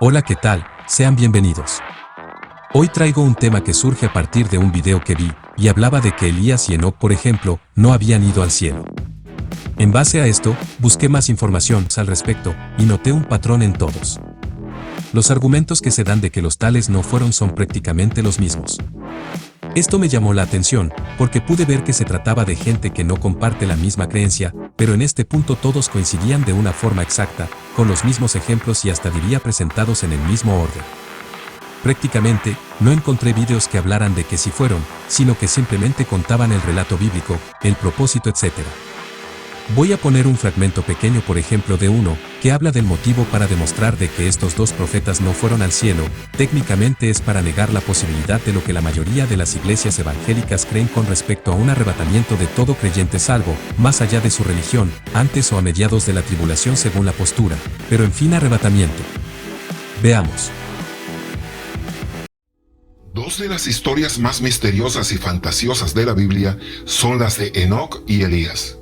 Hola, ¿qué tal? Sean bienvenidos. Hoy traigo un tema que surge a partir de un video que vi, y hablaba de que Elías y Enoc, por ejemplo, no habían ido al cielo. En base a esto, busqué más información al respecto, y noté un patrón en todos. Los argumentos que se dan de que los tales no fueron son prácticamente los mismos. Esto me llamó la atención, porque pude ver que se trataba de gente que no comparte la misma creencia, pero en este punto todos coincidían de una forma exacta, con los mismos ejemplos y hasta diría presentados en el mismo orden. Prácticamente, no encontré videos que hablaran de que sí fueron, sino que simplemente contaban el relato bíblico, el propósito, etc. Voy a poner un fragmento pequeño, por ejemplo, de uno, que habla del motivo para demostrar de que estos dos profetas no fueron al cielo. Técnicamente es para negar la posibilidad de lo que la mayoría de las iglesias evangélicas creen con respecto a un arrebatamiento de todo creyente salvo, más allá de su religión, antes o a mediados de la tribulación según la postura, pero en fin, arrebatamiento. Veamos. Dos de las historias más misteriosas y fantasiosas de la Biblia son las de Enoc y Elías.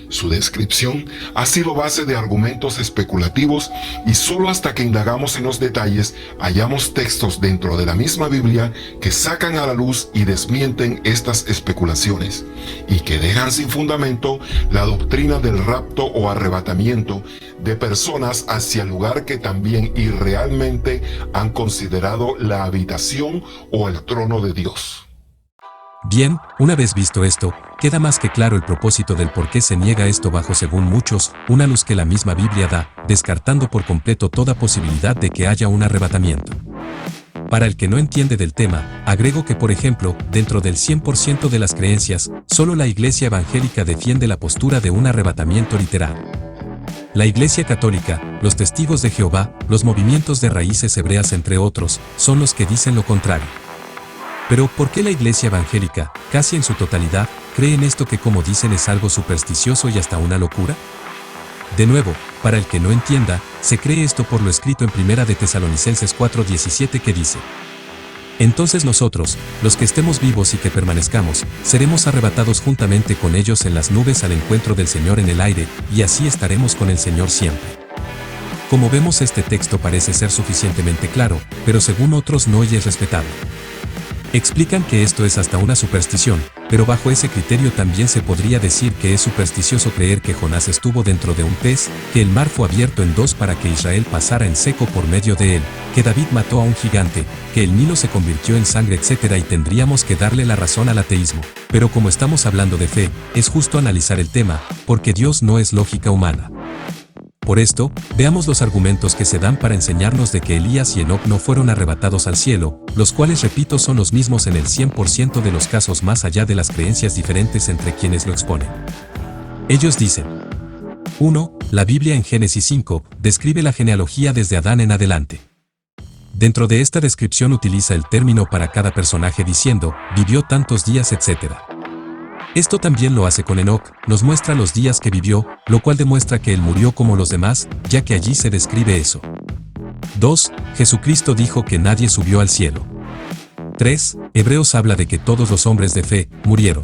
Su descripción ha sido base de argumentos especulativos y solo hasta que indagamos en los detalles hallamos textos dentro de la misma Biblia que sacan a la luz y desmienten estas especulaciones y que dejan sin fundamento la doctrina del rapto o arrebatamiento de personas hacia el lugar que también irrealmente han considerado la habitación o el trono de Dios. Bien, una vez visto esto, queda más que claro el propósito del por qué se niega esto bajo, según muchos, una luz que la misma Biblia da, descartando por completo toda posibilidad de que haya un arrebatamiento. Para el que no entiende del tema, agrego que, por ejemplo, dentro del 100% de las creencias, solo la Iglesia evangélica defiende la postura de un arrebatamiento literal. La Iglesia Católica, los Testigos de Jehová, los movimientos de raíces hebreas, entre otros, son los que dicen lo contrario. Pero, ¿por qué la Iglesia evangélica, casi en su totalidad, cree en esto que, como dicen, es algo supersticioso y hasta una locura? De nuevo, para el que no entienda, se cree esto por lo escrito en 1 de Tesalonicenses 4:17 que dice: entonces nosotros, los que estemos vivos y que permanezcamos, seremos arrebatados juntamente con ellos en las nubes al encuentro del Señor en el aire, y así estaremos con el Señor siempre. Como vemos, este texto parece ser suficientemente claro, pero según otros no es respetado. Explican que esto es hasta una superstición, pero bajo ese criterio también se podría decir que es supersticioso creer que Jonás estuvo dentro de un pez, que el mar fue abierto en dos para que Israel pasara en seco por medio de él, que David mató a un gigante, que el Nilo se convirtió en sangre, etc. Y tendríamos que darle la razón al ateísmo. Pero como estamos hablando de fe, es justo analizar el tema, porque Dios no es lógica humana. Por esto, veamos los argumentos que se dan para enseñarnos de que Elías y Enoc no fueron arrebatados al cielo, los cuales, repito, son los mismos en el 100% de los casos, más allá de las creencias diferentes entre quienes lo exponen. Ellos dicen: 1. La Biblia en Génesis 5 describe la genealogía desde Adán en adelante. Dentro de esta descripción utiliza el término para cada personaje diciendo, vivió tantos días, etc. Esto también lo hace con Enoc, nos muestra los días que vivió, lo cual demuestra que él murió como los demás, ya que allí se describe eso. 2. Jesucristo dijo que nadie subió al cielo. 3. Hebreos habla de que todos los hombres de fe murieron.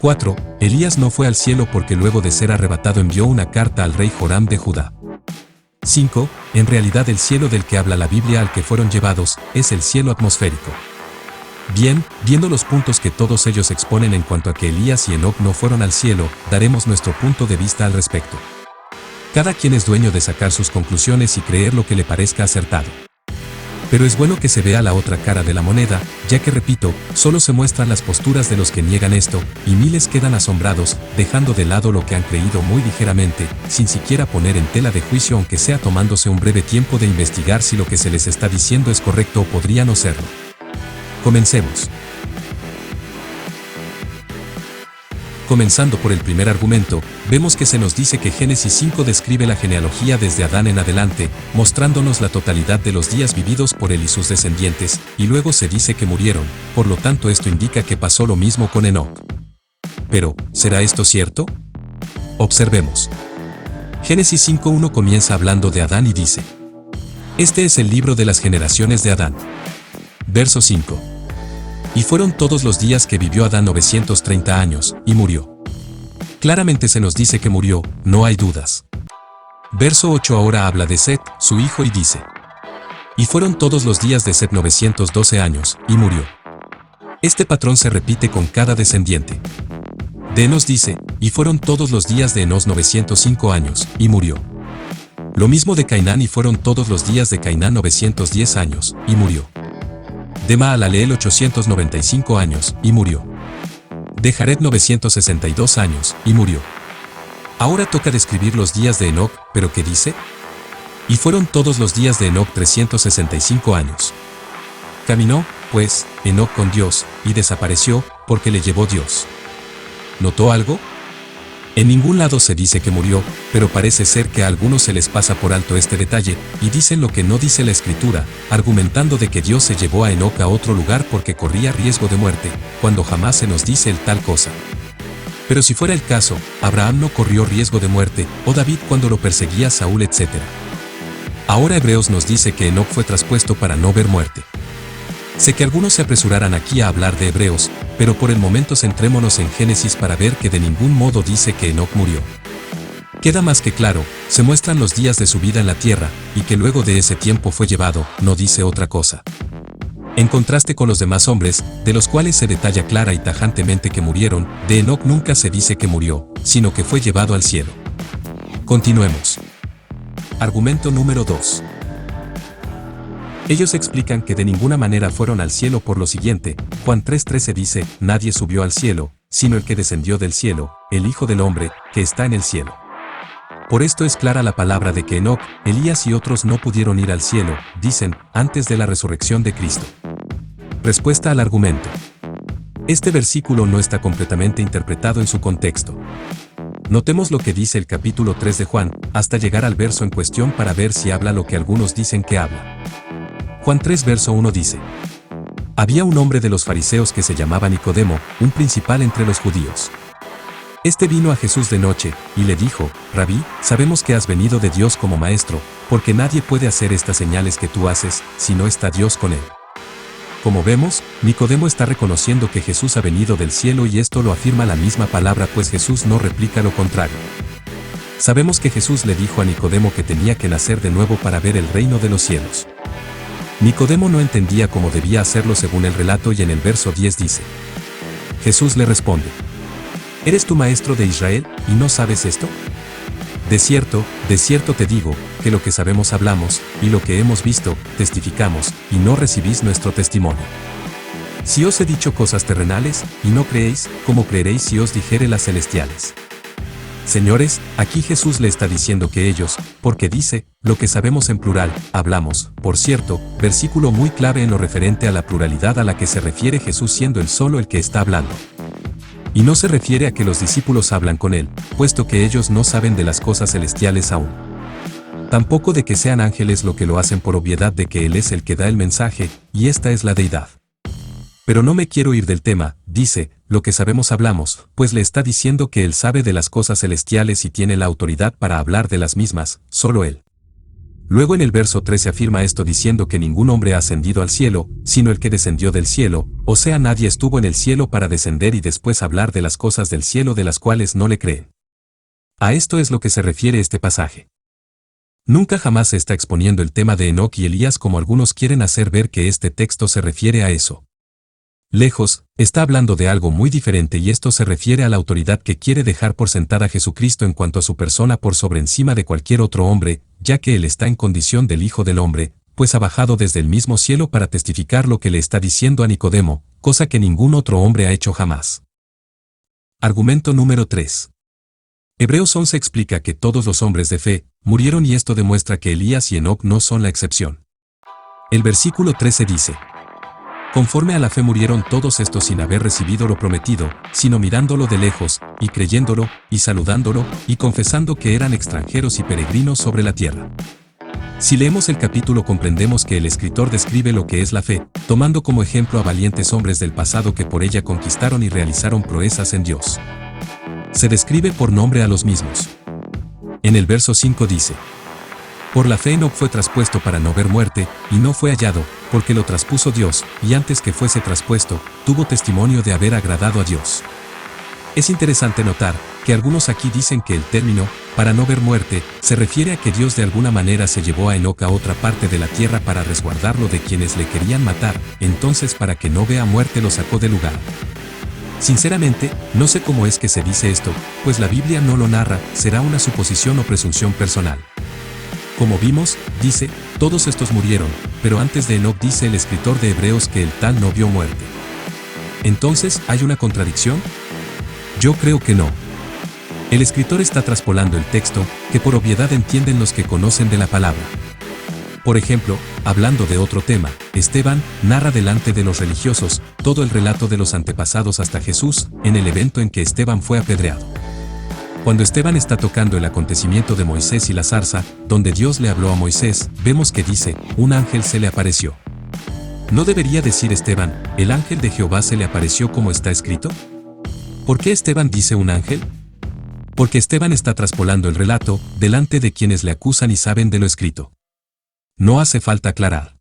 4. Elías no fue al cielo porque luego de ser arrebatado envió una carta al rey Joram de Judá. 5. En realidad el cielo del que habla la Biblia al que fueron llevados, es el cielo atmosférico. Bien, viendo los puntos que todos ellos exponen en cuanto a que Elías y Enoc no fueron al cielo, daremos nuestro punto de vista al respecto. Cada quien es dueño de sacar sus conclusiones y creer lo que le parezca acertado. Pero es bueno que se vea la otra cara de la moneda, ya que, repito, solo se muestran las posturas de los que niegan esto, y miles quedan asombrados, dejando de lado lo que han creído muy ligeramente, sin siquiera poner en tela de juicio, aunque sea tomándose un breve tiempo de investigar si lo que se les está diciendo es correcto o podría no serlo. Comencemos. Comenzando por el primer argumento, vemos que se nos dice que Génesis 5 describe la genealogía desde Adán en adelante, mostrándonos la totalidad de los días vividos por él y sus descendientes, y luego se dice que murieron, por lo tanto esto indica que pasó lo mismo con Enoc. Pero, ¿será esto cierto? Observemos. Génesis 5:1 comienza hablando de Adán y dice: este es el libro de las generaciones de Adán. Verso 5. Y fueron todos los días que vivió Adán 930 años, y murió. Claramente se nos dice que murió, no hay dudas. Verso 8 ahora habla de Set, su hijo, y dice: Y fueron todos los días de Set 912 años, y murió. Este patrón se repite con cada descendiente. De Enos dice, y fueron todos los días de Enos 905 años, y murió. Lo mismo de Cainán y fueron todos los días de Cainán 910 años, y murió. De Maalaleel 895 años, y murió. De Jared 962 años, y murió. Ahora toca describir los días de Enoc, pero ¿qué dice? Y fueron todos los días de Enoc 365 años. Caminó, pues, Enoc con Dios, y desapareció, porque le llevó Dios. ¿Notó algo? En ningún lado se dice que murió, pero parece ser que a algunos se les pasa por alto este detalle, y dicen lo que no dice la Escritura, argumentando de que Dios se llevó a Enoc a otro lugar porque corría riesgo de muerte, cuando jamás se nos dice el tal cosa. Pero si fuera el caso, Abraham no corrió riesgo de muerte, o David cuando lo perseguía Saúl, etc. Ahora Hebreos nos dice que Enoc fue traspuesto para no ver muerte. Sé que algunos se apresurarán aquí a hablar de Hebreos, pero por el momento centrémonos en Génesis para ver que de ningún modo dice que Enoc murió. Queda más que claro, se muestran los días de su vida en la tierra, y que luego de ese tiempo fue llevado, no dice otra cosa. En contraste con los demás hombres, de los cuales se detalla clara y tajantemente que murieron, de Enoc nunca se dice que murió, sino que fue llevado al cielo. Continuemos. Argumento número 2. Ellos explican que de ninguna manera fueron al cielo por lo siguiente. Juan 3:13 dice, nadie subió al cielo, sino el que descendió del cielo, el Hijo del Hombre, que está en el cielo. Por esto es clara la palabra de que Enoc, Elías y otros no pudieron ir al cielo, dicen, antes de la resurrección de Cristo. Respuesta al argumento. Este versículo no está completamente interpretado en su contexto. Notemos lo que dice el capítulo 3 de Juan, hasta llegar al verso en cuestión para ver si habla lo que algunos dicen que habla. Juan 3 verso 1 dice: Había un hombre de los fariseos que se llamaba Nicodemo, un principal entre los judíos. Este vino a Jesús de noche, y le dijo, Rabí, sabemos que has venido de Dios como maestro, porque nadie puede hacer estas señales que tú haces, si no está Dios con él. Como vemos, Nicodemo está reconociendo que Jesús ha venido del cielo y esto lo afirma la misma palabra, pues Jesús no replica lo contrario. Sabemos que Jesús le dijo a Nicodemo que tenía que nacer de nuevo para ver el reino de los cielos. Nicodemo no entendía cómo debía hacerlo según el relato y en el verso 10 dice: Jesús le responde: ¿Eres tú maestro de Israel, y no sabes esto? De cierto te digo, que lo que sabemos hablamos, y lo que hemos visto, testificamos, y no recibís nuestro testimonio. Si os he dicho cosas terrenales, y no creéis, ¿cómo creeréis si os dijere las celestiales? Señores, aquí Jesús le está diciendo que ellos, porque dice, lo que sabemos en plural, hablamos. Por cierto, versículo muy clave en lo referente a la pluralidad a la que se refiere Jesús siendo él solo el que está hablando. Y no se refiere a que los discípulos hablan con él, puesto que ellos no saben de las cosas celestiales aún. Tampoco de que sean ángeles lo que lo hacen por obviedad de que él es el que da el mensaje, y esta es la deidad. Pero no me quiero ir del tema, dice, lo que sabemos hablamos, pues le está diciendo que él sabe de las cosas celestiales y tiene la autoridad para hablar de las mismas, solo él. Luego en el verso 13 afirma esto diciendo que ningún hombre ha ascendido al cielo, sino el que descendió del cielo, o sea nadie estuvo en el cielo para descender y después hablar de las cosas del cielo de las cuales no le creen. A esto es lo que se refiere este pasaje. Nunca jamás se está exponiendo el tema de Enoc y Elías como algunos quieren hacer ver que este texto se refiere a eso. Lejos, está hablando de algo muy diferente y esto se refiere a la autoridad que quiere dejar por sentada Jesucristo en cuanto a su persona por sobre encima de cualquier otro hombre, ya que él está en condición del Hijo del Hombre, pues ha bajado desde el mismo cielo para testificar lo que le está diciendo a Nicodemo, cosa que ningún otro hombre ha hecho jamás. Argumento número 3. Hebreos 11 explica que todos los hombres de fe murieron y esto demuestra que Elías y Enoc no son la excepción. El versículo 13 dice: Conforme a la fe murieron todos estos sin haber recibido lo prometido, sino mirándolo de lejos, y creyéndolo, y saludándolo, y confesando que eran extranjeros y peregrinos sobre la tierra. Si leemos el capítulo comprendemos que el escritor describe lo que es la fe, tomando como ejemplo a valientes hombres del pasado que por ella conquistaron y realizaron proezas en Dios. Se describe por nombre a los mismos. En el verso 5 dice: Por la fe Enoc fue traspuesto para no ver muerte, y no fue hallado, porque lo traspuso Dios, y antes que fuese traspuesto, tuvo testimonio de haber agradado a Dios. Es interesante notar, que algunos aquí dicen que el término, para no ver muerte, se refiere a que Dios de alguna manera se llevó a Enoc a otra parte de la tierra para resguardarlo de quienes le querían matar, entonces para que no vea muerte lo sacó del lugar. Sinceramente, no sé cómo es que se dice esto, pues la Biblia no lo narra, será una suposición o presunción personal. Como vimos, dice, todos estos murieron, pero antes de Enoc dice el escritor de Hebreos que el tal no vio muerte. Entonces, ¿hay una contradicción? Yo creo que no. El escritor está traspolando el texto, que por obviedad entienden los que conocen de la palabra. Por ejemplo, hablando de otro tema, Esteban narra delante de los religiosos todo el relato de los antepasados hasta Jesús, en el evento en que Esteban fue apedreado. Cuando Esteban está tocando el acontecimiento de Moisés y la zarza, donde Dios le habló a Moisés, vemos que dice, un ángel se le apareció. ¿No debería decir Esteban, el ángel de Jehová se le apareció como está escrito? ¿Por qué Esteban dice un ángel? Porque Esteban está traspolando el relato, delante de quienes le acusan y saben de lo escrito. No hace falta aclarar.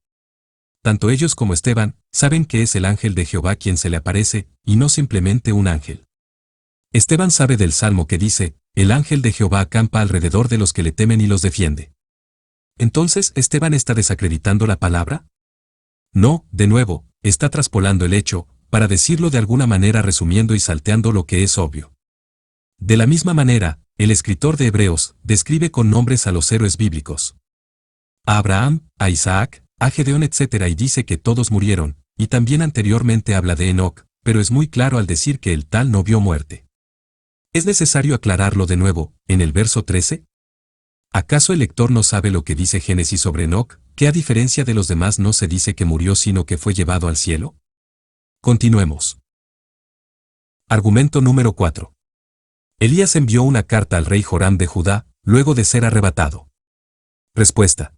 Tanto ellos como Esteban, saben que es el ángel de Jehová quien se le aparece, y no simplemente un ángel. Esteban sabe del salmo que dice, el ángel de Jehová acampa alrededor de los que le temen y los defiende. ¿Entonces Esteban está desacreditando la palabra? No, de nuevo, está traspolando el hecho, para decirlo de alguna manera resumiendo y salteando lo que es obvio. De la misma manera, el escritor de Hebreos describe con nombres a los héroes bíblicos. A Abraham, a Isaac, a Gedeón etc. y dice que todos murieron, y también anteriormente habla de Enoc, pero es muy claro al decir que el tal no vio muerte. ¿Es necesario aclararlo de nuevo, en el verso 13? ¿Acaso el lector no sabe lo que dice Génesis sobre Enoc, que a diferencia de los demás no se dice que murió sino que fue llevado al cielo? Continuemos. Argumento número 4. Elías envió una carta al rey Joram de Judá, luego de ser arrebatado. Respuesta.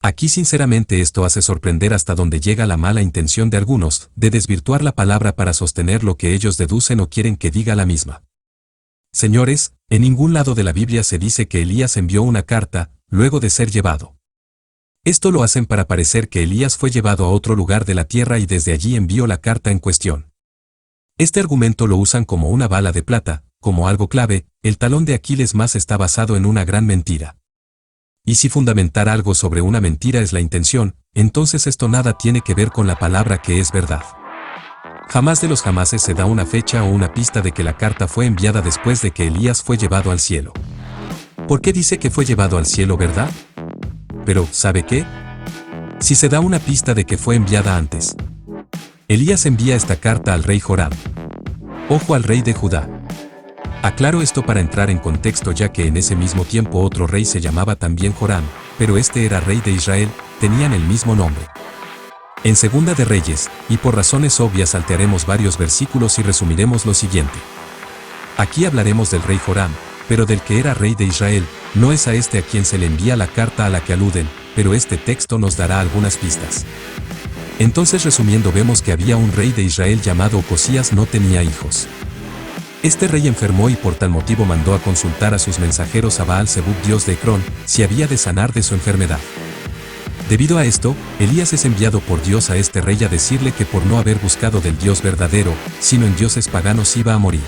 Aquí sinceramente esto hace sorprender hasta donde llega la mala intención de algunos, de desvirtuar la palabra para sostener lo que ellos deducen o quieren que diga la misma. Señores, en ningún lado de la Biblia se dice que Elías envió una carta, luego de ser llevado. Esto lo hacen para parecer que Elías fue llevado a otro lugar de la tierra y desde allí envió la carta en cuestión. Este argumento lo usan como una bala de plata, como algo clave, el talón de Aquiles más está basado en una gran mentira. Y si fundamentar algo sobre una mentira es la intención, entonces esto nada tiene que ver con la palabra que es verdad. Jamás de los jamases se da una fecha o una pista de que la carta fue enviada después de que Elías fue llevado al cielo. ¿Por qué dice que fue llevado al cielo, verdad? Pero, ¿sabe qué? Si se da una pista de que fue enviada antes. Elías envía esta carta al rey Joram. Ojo al rey de Judá. Aclaro esto para entrar en contexto ya que en ese mismo tiempo otro rey se llamaba también Joram, pero este era rey de Israel, tenían el mismo nombre. En Segunda de Reyes, y por razones obvias saltearemos varios versículos y resumiremos lo siguiente. Aquí hablaremos del rey Joram, pero del que era rey de Israel, no es a este a quien se le envía la carta a la que aluden, pero este texto nos dará algunas pistas. Entonces resumiendo vemos que había un rey de Israel llamado Ocosías no tenía hijos. Este rey enfermó y por tal motivo mandó a consultar a sus mensajeros a Baal-Zebub dios de Ecrón, si había de sanar de su enfermedad. Debido a esto, Elías es enviado por Dios a este rey a decirle que por no haber buscado del Dios verdadero, sino en dioses paganos iba a morir.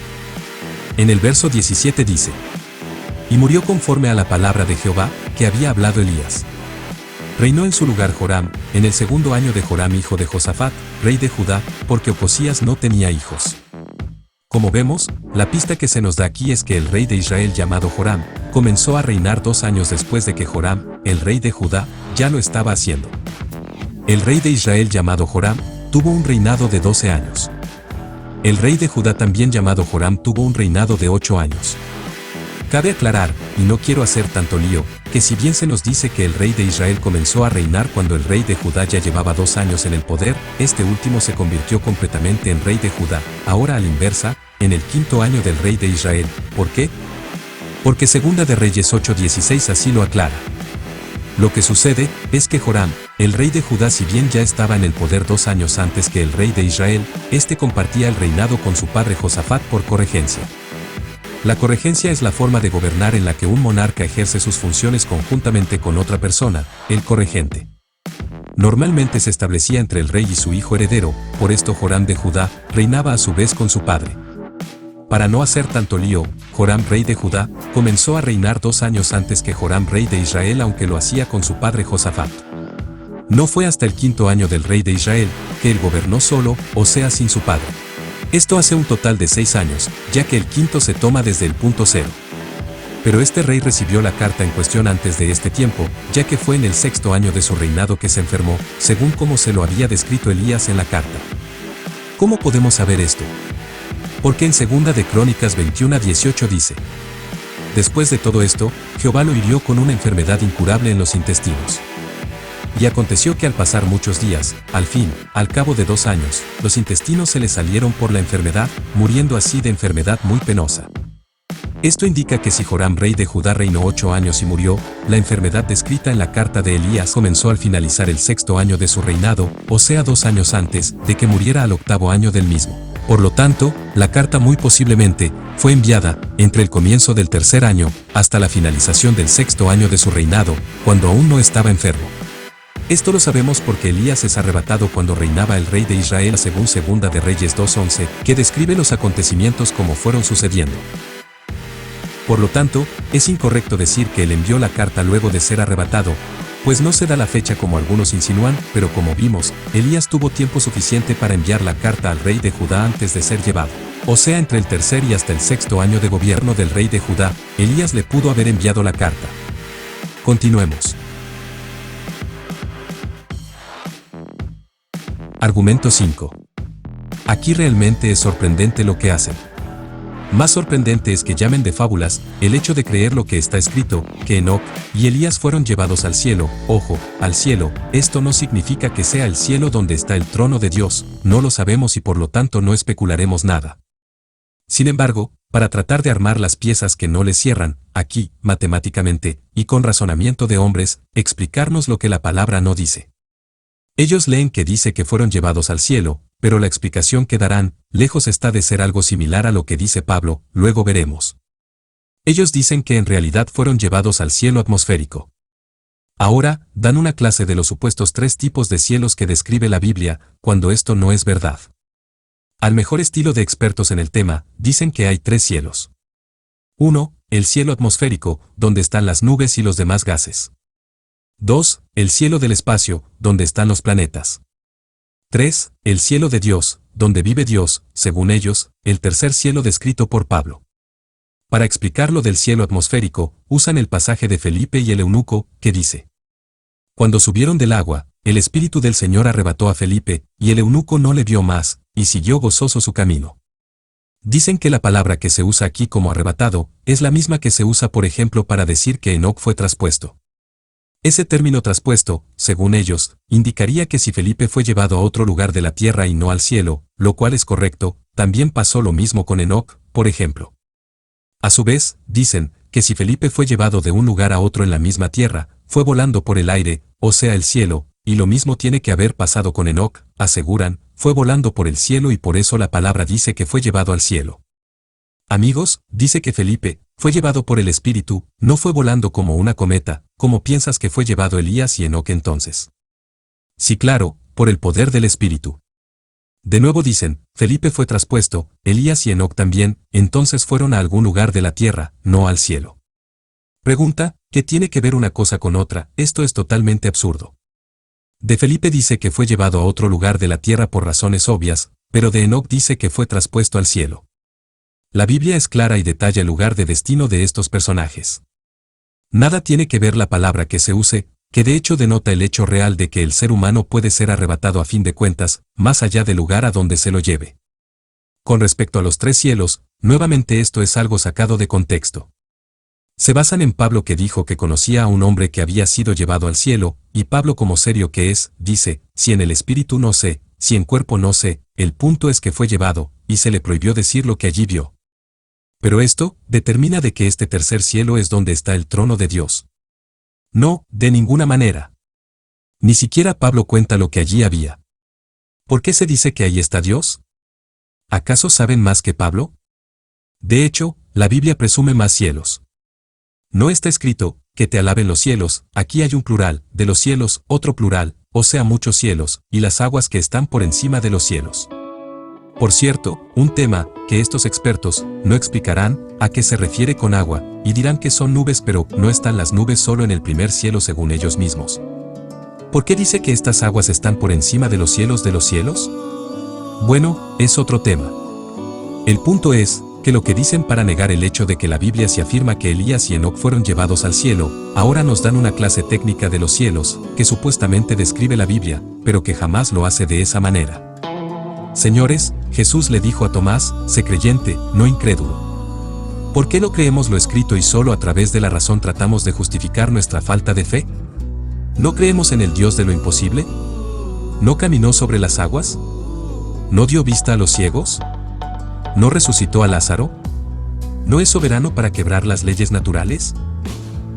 En el verso 17 dice, y murió conforme a la palabra de Jehová, que había hablado Elías. Reinó en su lugar Joram, en el segundo año de Joram hijo de Josafat, rey de Judá, porque Ocosías no tenía hijos. Como vemos, la pista que se nos da aquí es que el rey de Israel llamado Joram, comenzó a reinar 2 años después de que Joram, el rey de Judá, ya lo estaba haciendo. El rey de Israel llamado Joram, tuvo un reinado de 12 años. El rey de Judá también llamado Joram tuvo un reinado de 8 años. Cabe aclarar, y no quiero hacer tanto lío, que si bien se nos dice que el rey de Israel comenzó a reinar cuando el rey de Judá ya llevaba 2 años en el poder, este último se convirtió completamente en rey de Judá, ahora a la inversa, en el 5º año del rey de Israel. ¿Por qué? Porque Segunda de Reyes 8:16 así lo aclara. Lo que sucede es que Joram, el rey de Judá, si bien ya estaba en el poder 2 años antes que el rey de Israel, este compartía el reinado con su padre Josafat por corregencia. La corregencia es la forma de gobernar en la que un monarca ejerce sus funciones conjuntamente con otra persona, el corregente. Normalmente se establecía entre el rey y su hijo heredero, por esto Joram de Judá reinaba a su vez con su padre. Para no hacer tanto lío, Joram rey de Judá, comenzó a reinar 2 años antes que Joram rey de Israel, aunque lo hacía con su padre Josafat. No fue hasta el 5.º año del rey de Israel, que él gobernó solo, o sea sin su padre. Esto hace un total de 6 años, ya que el quinto se toma desde el punto cero. Pero este rey recibió la carta en cuestión antes de este tiempo, ya que fue en el 6.º año de su reinado que se enfermó, según como se lo había descrito Elías en la carta. ¿Cómo podemos saber esto? Porque en 2 de Crónicas 21:18 dice: Después de todo esto, Jehová lo hirió con una enfermedad incurable en los intestinos. Y aconteció que al pasar muchos días, al fin, al cabo de 2 años, los intestinos se le salieron por la enfermedad, muriendo así de enfermedad muy penosa. Esto indica que si Joram rey de Judá reinó 8 años y murió, la enfermedad descrita en la carta de Elías comenzó al finalizar el 6.º año de su reinado, o sea 2 años antes de que muriera al 8.º año del mismo. Por lo tanto, la carta muy posiblemente fue enviada entre el comienzo del 3.er año hasta la finalización del 6.º año de su reinado, cuando aún no estaba enfermo. Esto lo sabemos porque Elías es arrebatado cuando reinaba el rey de Israel, según 2 de Reyes 2:11, que describe los acontecimientos como fueron sucediendo. Por lo tanto, es incorrecto decir que él envió la carta luego de ser arrebatado, pues no se da la fecha como algunos insinúan, pero como vimos, Elías tuvo tiempo suficiente para enviar la carta al rey de Judá antes de ser llevado. O sea, entre el 3.er y hasta el 6.º año de gobierno del rey de Judá, Elías le pudo haber enviado la carta. Continuemos. Argumento 5. Aquí realmente es sorprendente lo que hacen. Más sorprendente es que llamen de fábulas el hecho de creer lo que está escrito, que Enoc y Elías fueron llevados al cielo. Ojo, al cielo. Esto no significa que sea el cielo donde está el trono de Dios, no lo sabemos y por lo tanto no especularemos nada. Sin embargo, para tratar de armar las piezas que no les cierran, aquí, matemáticamente, y con razonamiento de hombres, explicarnos lo que la palabra no dice. Ellos leen que dice que fueron llevados al cielo, pero la explicación que darán, lejos está de ser algo similar a lo que dice Pablo, luego veremos. Ellos dicen que en realidad fueron llevados al cielo atmosférico. Ahora, dan una clase de los supuestos 3 tipos de cielos que describe la Biblia, cuando esto no es verdad. Al mejor estilo de expertos en el tema, dicen que hay 3 cielos. 1. El cielo atmosférico, donde están las nubes y los demás gases. 2. El cielo del espacio, donde están los planetas. 3. El cielo de Dios, donde vive Dios, según ellos, el tercer cielo descrito por Pablo. Para explicar lo del cielo atmosférico, usan el pasaje de Felipe y el eunuco, que dice: Cuando subieron del agua, el Espíritu del Señor arrebató a Felipe, y el eunuco no le vio más, y siguió gozoso su camino. Dicen que la palabra que se usa aquí como arrebatado, es la misma que se usa por ejemplo para decir que Enoc fue traspuesto. Ese término traspuesto, según ellos, indicaría que si Felipe fue llevado a otro lugar de la tierra y no al cielo, lo cual es correcto, también pasó lo mismo con Enoc, por ejemplo. A su vez, dicen, que si Felipe fue llevado de un lugar a otro en la misma tierra, fue volando por el aire, o sea el cielo, y lo mismo tiene que haber pasado con Enoc, aseguran, fue volando por el cielo y por eso la palabra dice que fue llevado al cielo. Amigos, dice que Felipe fue llevado por el Espíritu, no fue volando como una cometa, como piensas que fue llevado Elías y Enoc entonces. Sí, claro, por el poder del Espíritu. De nuevo dicen, Felipe fue traspuesto, Elías y Enoc también, entonces fueron a algún lugar de la tierra, no al cielo. Pregunta, ¿qué tiene que ver una cosa con otra? Esto es totalmente absurdo. De Felipe dice que fue llevado a otro lugar de la tierra por razones obvias, pero de Enoc dice que fue traspuesto al cielo. La Biblia es clara y detalla el lugar de destino de estos personajes. Nada tiene que ver la palabra que se use, que de hecho denota el hecho real de que el ser humano puede ser arrebatado a fin de cuentas, más allá del lugar a donde se lo lleve. Con respecto a los 3 cielos, nuevamente esto es algo sacado de contexto. Se basan en Pablo que dijo que conocía a un hombre que había sido llevado al cielo, y Pablo como serio que es, dice, si en el espíritu no sé, si en cuerpo no sé, el punto es que fue llevado, y se le prohibió decir lo que allí vio. Pero esto determina de que este tercer cielo es donde está el trono de Dios. No, de ninguna manera. Ni siquiera Pablo cuenta lo que allí había. ¿Por qué se dice que ahí está Dios? ¿Acaso saben más que Pablo? De hecho, la Biblia presume más cielos. No está escrito, que te alaben los cielos, aquí hay un plural, de los cielos, otro plural, o sea muchos cielos, y las aguas que están por encima de los cielos. Por cierto, un tema que estos expertos no explicarán a qué se refiere con agua, y dirán que son nubes, pero no están las nubes solo en el primer cielo según ellos mismos. ¿Por qué dice que estas aguas están por encima de los cielos de los cielos? Bueno, es otro tema. El punto es que lo que dicen para negar el hecho de que la Biblia se afirma que Elías y Enoc fueron llevados al cielo, ahora nos dan una clase técnica de los cielos, que supuestamente describe la Biblia, pero que jamás lo hace de esa manera. Señores, Jesús le dijo a Tomás, sé creyente, no incrédulo. ¿Por qué no creemos lo escrito y solo a través de la razón tratamos de justificar nuestra falta de fe? ¿No creemos en el Dios de lo imposible? ¿No caminó sobre las aguas? ¿No dio vista a los ciegos? ¿No resucitó a Lázaro? ¿No es soberano para quebrar las leyes naturales?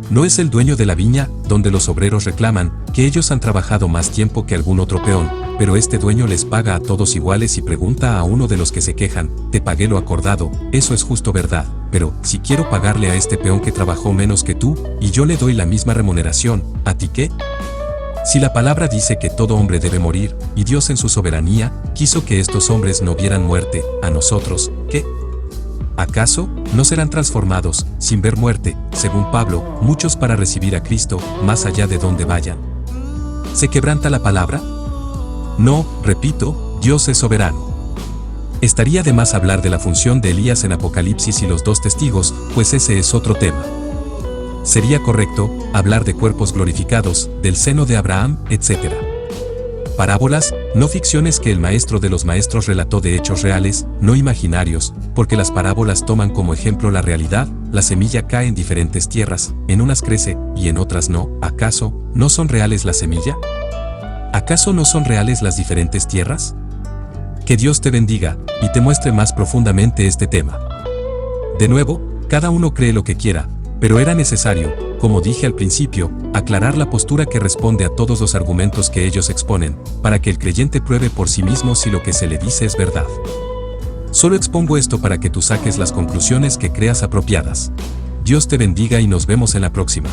¿No es el dueño de la viña, donde los obreros reclaman que ellos han trabajado más tiempo que algún otro peón, pero este dueño les paga a todos iguales y pregunta a uno de los que se quejan, te pagué lo acordado, eso es justo, ¿verdad? Pero, si quiero pagarle a este peón que trabajó menos que tú, y yo le doy la misma remuneración, ¿a ti qué? Si la palabra dice que todo hombre debe morir, y Dios en su soberanía, quiso que estos hombres no vieran muerte, ¿a nosotros, qué? ¿Acaso no serán transformados, sin ver muerte, según Pablo, muchos para recibir a Cristo, más allá de donde vayan? ¿Se quebranta la palabra? No, repito, Dios es soberano. Estaría de más hablar de la función de Elías en Apocalipsis y los dos testigos, pues ese es otro tema. Sería correcto hablar de cuerpos glorificados, del seno de Abraham, etc. Parábolas, no ficciones que el maestro de los maestros relató de hechos reales, no imaginarios, porque las parábolas toman como ejemplo la realidad, la semilla cae en diferentes tierras, en unas crece, y en otras no. ¿Acaso no son reales la semilla? ¿Acaso no son reales las diferentes tierras? Que Dios te bendiga, y te muestre más profundamente este tema. De nuevo, cada uno cree lo que quiera, pero era necesario, como dije al principio, aclarar la postura que responde a todos los argumentos que ellos exponen, para que el creyente pruebe por sí mismo si lo que se le dice es verdad. Solo expongo esto para que tú saques las conclusiones que creas apropiadas. Dios te bendiga y nos vemos en la próxima.